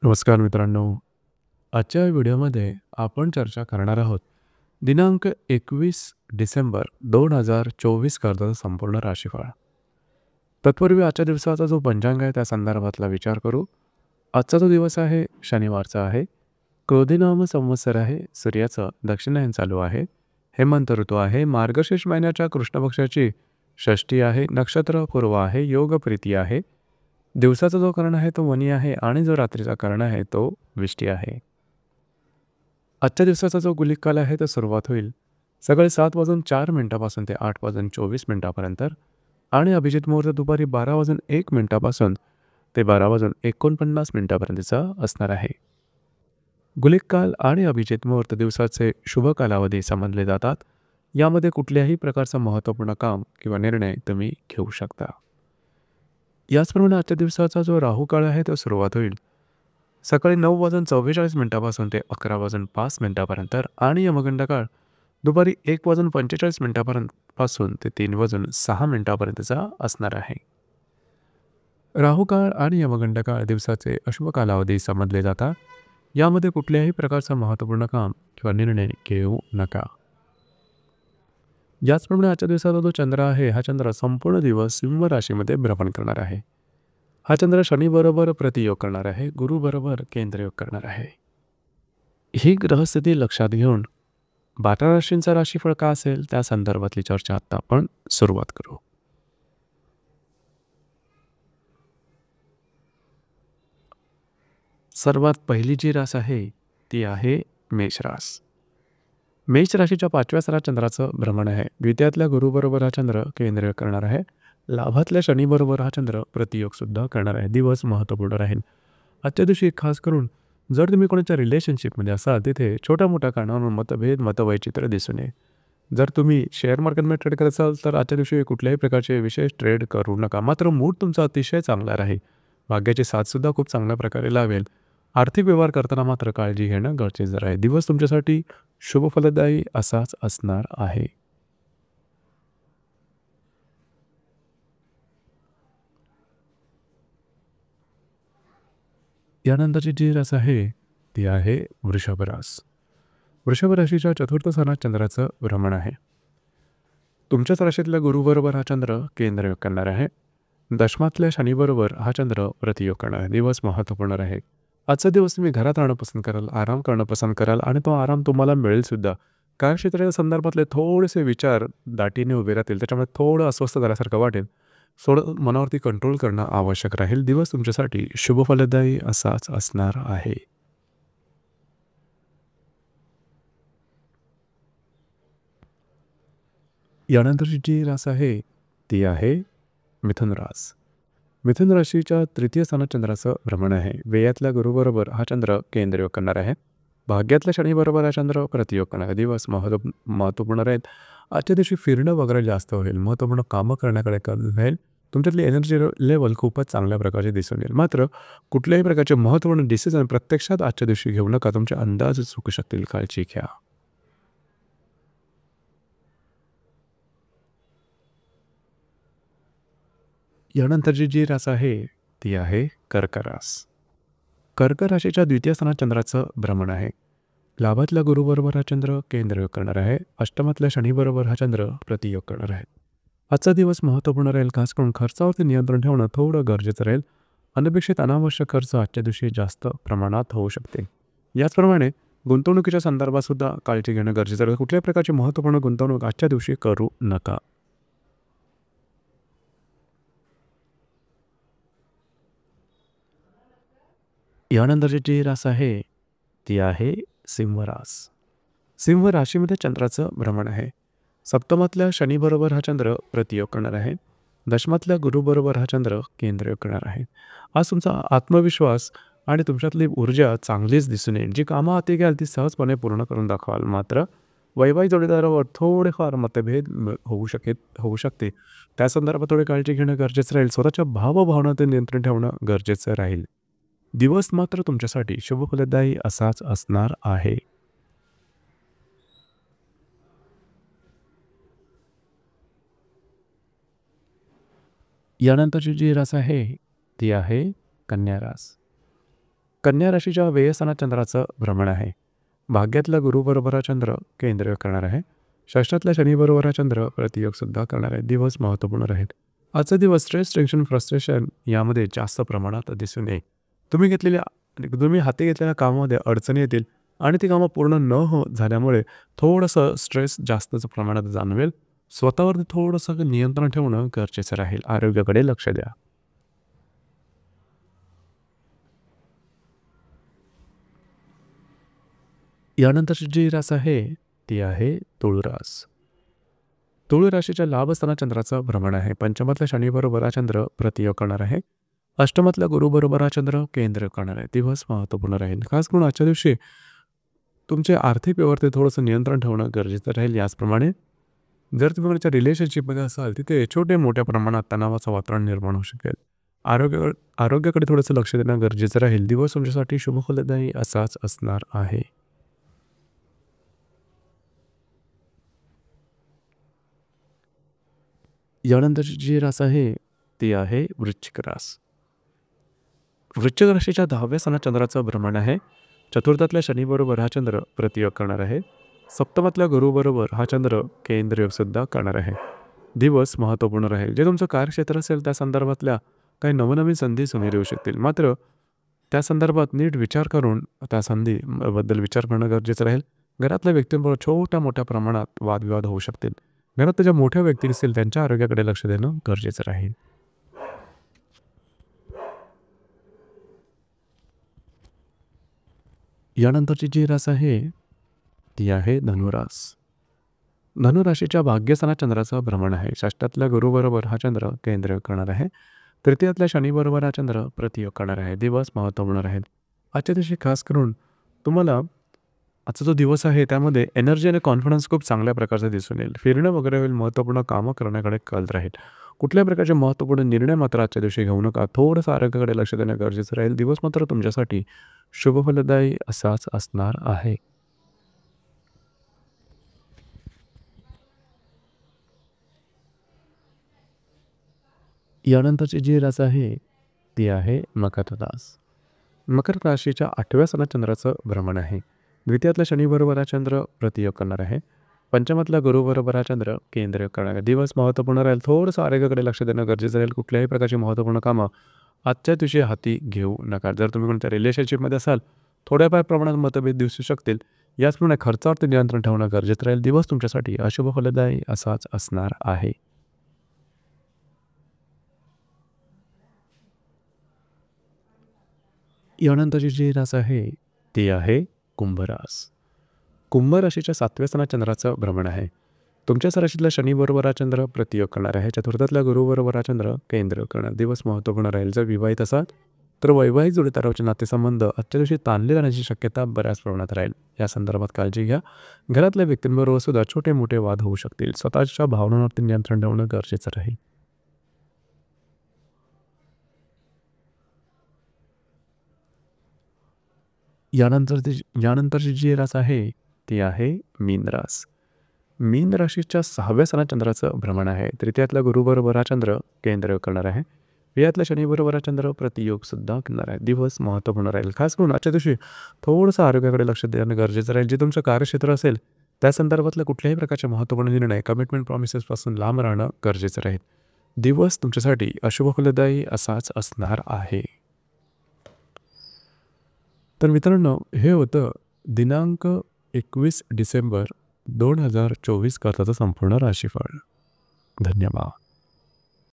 नमस्कार मित्रांनो. आजच्या व्हिडिओमध्ये आपण चर्चा करणार आहोत दिनांक 21 डिसेंबर 2024 करता संपूर्ण राशीफळ. तत्पूर्वी आजच्या दिवसाचा जो पंचांग आहे त्या संदर्भातला विचार करू. आजचा जो दिवस आहे शनिवारचा आहे. क्रोधिनाम संवत्सर आहे. सूर्याचं दक्षिणायन चालू आहे. हेमंत ऋतू आहे. मार्गशीर्ष महिन्याच्या कृष्ण पक्षाची षष्ठी आहे. नक्षत्र पूर्व आहे. योग प्रीती आहे. दिवसाचा जो कर्ण आहे तो वनी आहे आणि जो रात्रीचा कर्ण आहे तो विष्टी आहे. आजच्या दिवसाचा जो गुलिक काल आहे तो सुरुवात होईल सकाळी 7:04 ते 8:24 आणि अभिजित मुहूर्त दुपारी 12:01 ते 12:49 असणार आहे. गुलिक काल आणि अभिजित मुहूर्त दिवसाचे शुभ कालावधी समजले जातात. यामध्ये कुठल्याही प्रकारचा महत्त्वपूर्ण काम किंवा निर्णय तुम्ही घेऊ शकता. याचप्रमाणे आजच्या दिवसाचा जो राहू काळ आहे तो सुरुवात होईल सकाळी 9:44 ते 11:05 आणि यमगंड काळ दुपारी 1:45 ते 3:06 असणार आहे. राहू काळ आणि यमगंड काळ दिवसाचे अशुभ कालावधी समजले जातात. यामध्ये कुठल्याही प्रकारचा महत्त्वपूर्ण काम किंवा निर्णय घेऊ नका. याचप्रमाणे आजच्या दिवसाचा जो चंद्र आहे हा चंद्र संपूर्ण दिवस सिंह राशीमध्ये भ्रमण करणार आहे. हा चंद्र शनीबरोबर प्रतियोग करणार आहे. गुरुबरोबर केंद्रयोग करणार आहे. ही ग्रहस्थिती लक्षात घेऊन 12 राशींचा राशीफळ का असेल त्या संदर्भातली चर्चा आता आपण सुरुवात करू. सर्वात पहिली जी रास आहे ती आहे मेषरास. मेष राशीच्या 5व्या सरात चंद्राचं भ्रमण आहे. द्वितीयातल्या गुरुबरोबर हा चंद्र केंद्रयोग करणार आहे. लाभातल्या शनीबरोबर हा चंद्र प्रतियोग सुद्धा करणार आहे. दिवस महत्त्वपूर्ण राहील. आजच्या दिवशी खास करून जर तुम्ही कोणाच्या रिलेशनशिपमध्ये असाल तिथे छोट्या मोठ्या कारणावरून मतभेद मतवैचित्र दिसून येईल. जर तुम्ही शेअर मार्केटमध्ये ट्रेड करत असाल तर आजच्या दिवशी कुठल्याही प्रकारचे विशेष ट्रेड करू नका. मात्र मूड तुमचा अतिशय चांगला राहील. भाग्याची साथसुद्धा खूप चांगल्या प्रकारे लावेल. आर्थिक व्यवहार करताना मात्र काळजी घेणं गरजेचं आहे. दिवस तुमच्यासाठी शुभ फलदायी असाच असणार आहे. यानंतरची जी रास आहे ती आहे वृषभ रास. वृषभ राशीच्या चतुर्थ स्थानात चंद्राचं भ्रमण आहे. तुमच्याच राशीतल्या गुरुबरोबर हा चंद्र केंद्रयोग करणार आहे. दशमातल्या शनीबरोबर हा चंद्र प्रतियोग करणार आहे. दिवस महत्त्वपूर्ण आहे. आजचा दिवस तुम्ही घरात राहणं पसंत कराल, आराम करणं पसंत कराल आणि तो आराम तुम्हाला मिळेल सुद्धा. कार्यक्षेत्राच्या संदर्भातले थोडेसे विचार दाटीने उभे राहतील. त्याच्यामुळे थोडं अस्वस्थ झाल्यासारखं वाटेल. थोडं मनावरती कंट्रोल करणं आवश्यक राहील. दिवस तुमच्यासाठी शुभ फलदायी असाच असणार आहे. यानंतरची जी रास आहे ती आहे मिथुन रास. मिथुन राशीच्या तृतीय स्थानात चंद्राचं भ्रमण आहे. व्ययातल्या गुरुबरोबर हा चंद्र केंद्रयोग करणार आहे. भाग्यातल्या शनीबरोबर हा चंद्र प्रतियोग करणार आहे. दिवस महत्त्वपूर्ण राहील. आजच्या दिवशी फिरणं वगैरे जास्त होईल. महत्त्वपूर्ण कामं करण्याकडे कल राहील. तुमच्यातली एनर्जी लेवल खूपच चांगल्या प्रकारचे दिसून येईल. मात्र कुठल्याही प्रकारचे महत्त्वपूर्ण डिसिजन प्रत्यक्षात आजच्या दिवशी घेऊ नका. तुमचे अंदाज चुकू शकतील. काळजी घ्या. यानंतरची जी रास आहे ती आहे कर्क रास. कर्क राशीच्या द्वितीय स्थानात चंद्राचं भ्रमण आहे. लाभातल्या गुरुबरोबर हा चंद्र केंद्रयोग करणार आहे. अष्टमातल्या शनीबरोबर हा चंद्र प्रतियोग करणार आहे. आजचा दिवस महत्त्वपूर्ण राहील. खास करून खर्चावरती नियंत्रण ठेवणं थोडं गरजेचं राहील. अनपेक्षित अनावश्यक खर्च आजच्या दिवशी जास्त प्रमाणात होऊ शकते. याचप्रमाणे गुंतवणुकीच्या संदर्भात सुद्धा काळजी घेणं गरजेचं राहील. कुठल्याही प्रकारची महत्त्वपूर्ण गुंतवणूक आजच्या दिवशी करू नका. यानंतरची जी रास आहे ती आहे सिंह रास. सिंह राशीमध्ये चंद्राचं भ्रमण आहे. सप्तमातल्या शनीबरोबर हा चंद्र प्रतियोग करणार आहे. दशमातल्या गुरुबरोबर हा चंद्र केंद्रयोग करणार आहे. आज तुमचा आत्मविश्वास आणि तुमच्यातली ऊर्जा चांगलीच दिसून येईल. जी कामं हाती घ्याल ती सहजपणे पूर्ण करून दाखवाल. मात्र वैवाहिक जोडीदारावर थोडेफार मतभेद होऊ शकते. त्या संदर्भात थोडी काळजी घेणं गरजेचं राहील. स्वतःच्या भावभावनांवर नियंत्रण ठेवणं गरजेचं राहील. दिवस मात्र तुमच्यासाठी शुभ फलदायी असाच असणार आहे. यानंतरची जी रास आहे ती आहे कन्या रास. कन्या राशीच्या व्ययस्थानात चंद्राचं भ्रमण आहे. भाग्यातला गुरुबरोबर हा चंद्र केंद्र करणार आहे. षष्ठातल्या शनीबरोबर हा चंद्र प्रतियोग सुद्धा करणार आहे. दिवस महत्त्वपूर्ण राहील. आजचा दिवस स्ट्रेस, टेन्शन, फ्रस्ट्रेशन यामध्ये जास्त प्रमाणात दिसून येईल. तुम्ही हाती घेतलेल्या कामामध्ये अडचणी येतील आणि ती कामं पूर्ण न झाल्यामुळे थोडंसं स्ट्रेस जास्तच प्रमाणात जाणवेल. स्वतःवरती थोडंसं नियंत्रण ठेवणं गरजेचं राहील. आरोग्याकडे लक्ष द्या. यानंतरची जी रास आहे ती आहे तुळ रास. तुळ राशीच्या लाभस्थानात चंद्राचं भ्रमण आहे. पंचमातल्या शनीबरोबर हा चंद्र प्रतियोग करणार आहे. अष्टमातल्या गुरुबरोबर हा चंद्र केंद्र करणार आहे. दिवस महत्त्वपूर्ण राहील. खास करून आजच्या दिवशी तुमचे आर्थिक व्यवहारात थोडंसं नियंत्रण ठेवणं गरजेचं राहील. याचप्रमाणे जर तुम्ही तुमच्या रिलेशनशिपमध्ये असाल तिथे छोटे मोठ्या प्रमाणात तणावाचं वातावरण निर्माण होऊ शकेल. आरोग्याकडे थोडंसं लक्ष देणं गरजेचं राहील. दिवस तुमच्यासाठी शुभफलदायी असाच असणार आहे. यानंतरची जी रास आहे ती आहे वृश्चिक रास. वृश्चिक राशीच्या 10व्या स्थानात चंद्राचं भ्रमण आहे. चतुर्थातल्या शनीबरोबर हा चंद्र प्रतियोग करणार आहे. सप्तमातल्या गुरुबरोबर हा चंद्र केंद्रयोग सुद्धा करणार आहे. दिवस महत्त्वपूर्ण राहील. जे तुमचं कार्यक्षेत्र असेल त्या संदर्भातल्या काही नवनवीन संधी समोर येऊ शकतील. मात्र त्या संदर्भात नीट विचार करून त्या संधीबद्दल विचार करणं गरजेचं राहील. घरातल्या व्यक्तींबरोबर छोट्या मोठ्या प्रमाणात वादविवाद होऊ शकतील. घरात ज्या मोठ्या व्यक्ती असतील त्यांच्या आरोग्याकडे लक्ष देणं गरजेचं राहील. यानंतरची जी रास आहे ती आहे धनुरास. धनुराशीच्या भाग्यस्थानात चंद्राचं भ्रमण आहे. षष्ठातल्या गुरुबरोबर हा चंद्र केंद्र करणार आहे. तृतीयातल्या शनीबरोबर हा चंद्र प्रतियोग करणार आहे. दिवस महत्त्वपूर्ण राहील. आजच्या दिवशी खास करून तुम्हाला आजचा जो दिवस आहे त्यामध्ये एनर्जी आणि कॉन्फिडन्स खूप चांगल्या प्रकारचा दिसून येईल. फिरणं वगैरे होईल. महत्त्वपूर्ण कामं करण्याकडे कल राहील. कुठल्याही प्रकारचे महत्त्वपूर्ण निर्णय मात्र आजच्या दिवशी घेऊ नका. थोडंसं आरोग्याकडे लक्ष देणं गरजेचं राहील. दिवस मात्र तुमच्यासाठी शुभफलदायी असाच असणार आहे. यानंतरची जी रास आहे ती आहे मकर रास. मकर राशीच्या 8व्या स्थानात चंद्राचं भ्रमण आहे. द्वितीयातल्या शनीबरोबर हा चंद्र प्रतियोग करणार आहे. पंचमातल्या गुरुबरोबर हा चंद्र केंद्र करणार आहे. दिवस महत्त्वपूर्ण राहील. थोडंसं आरोग्याकडे लक्ष देणं गरजेचं राहील. कुठल्याही प्रकारची महत्त्वपूर्ण कामं आजच्या दिवशी हाती घेऊ नका. जर तुम्ही कोणत्या रिलेशनशिपमध्ये असाल थोड्याफार प्रमाणात मतभेद दिसू शकतील. याचप्रमाणे खर्चावरती नियंत्रण ठेवणं गरजेचं राहील. दिवस तुमच्यासाठी अशुभ फलदायी असाच असणार आहे. यानंतरची जी रास आहे ती आहे कुंभरास. कुंभ राशीच्या 7व्या स्थानात चंद्राचं भ्रमण आहे. तुमच्याच राशीतल्या शनीबरोबर हा चंद्र प्रतियोग करणार आहे. चतुर्थातल्या गुरुबरोबर हा चंद्र केंद्र करणार. दिवस महत्त्वपूर्ण राहील. जर विवाहित असाल तर वैवाहिक जोडीदाराचे नातेसंबंध आजच्या दिवशी ताणले जाण्याची शक्यता बऱ्याच प्रमाणात राहील. या संदर्भात काळजी घ्या. घरातल्या व्यक्तींबरोबर सुद्धा छोटे मोठे वाद होऊ शकतील. स्वतःच्या भावनांवरती नियंत्रण ठेवणं गरजेचं राहील. यानंतरची जी रास आहे ती आहे मीन रास. मीन राशीच्या 6व्या स्थानात चंद्राचं भ्रमण आहे. तृतीयातल्या गुरुबरोबर हा चंद्र केंद्र करणार आहे. व्ययातल्या शनीबरोबर हा चंद्र प्रतियोग सुद्धा करणार आहे. दिवस महत्त्वपूर्ण राहील. खास करून आजच्या दिवशी थोडंसं आरोग्याकडे लक्ष देणं गरजेचं राहील. जे तुमचं कार्यक्षेत्र असेल त्या संदर्भातल्या कुठल्याही प्रकारचे महत्त्वपूर्ण निर्णय कमिटमेंट प्रॉमिसेसपासून लांब राहणं गरजेचं राहील. दिवस तुमच्यासाठी अशुभ फलदायी असाच असणार आहे. तर मित्रांनो, हे होतं दिनांक 21 डिसेंबर 2024 करताचं संपूर्ण राशीफळ. धन्यवाद.